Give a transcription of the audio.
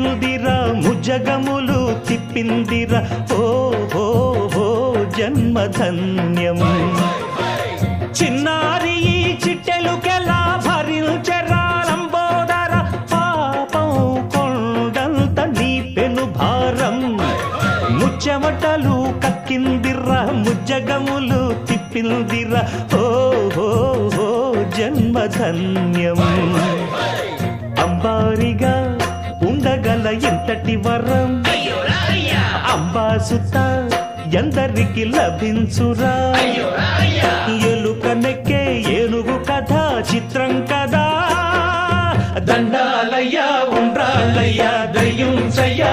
పుట్టిందిరా ముజ్జగములు తిప్పిందిరా ఓ హో హో జన్మధన్యం చిన్నారి ఈ చిట్టెలుకెలా భరించరా లంబోదర పాపం కొండంత నీ పెను భారం ముచ్చెమటలు కక్కిందిరా ముజ్జగములు తిప్పిందిరా ఓ హో హో జన్మధన్యం అంబారిగా ఉండగల ఎంతటి వరం అంబాసుత ఎందరికి లభించురా ఎలుక నెక్కే ఏనుగు కథ చిత్రం కదా దండాలయ్యా ఉండ్రాలయ్యా దయ్యుంచయ్యా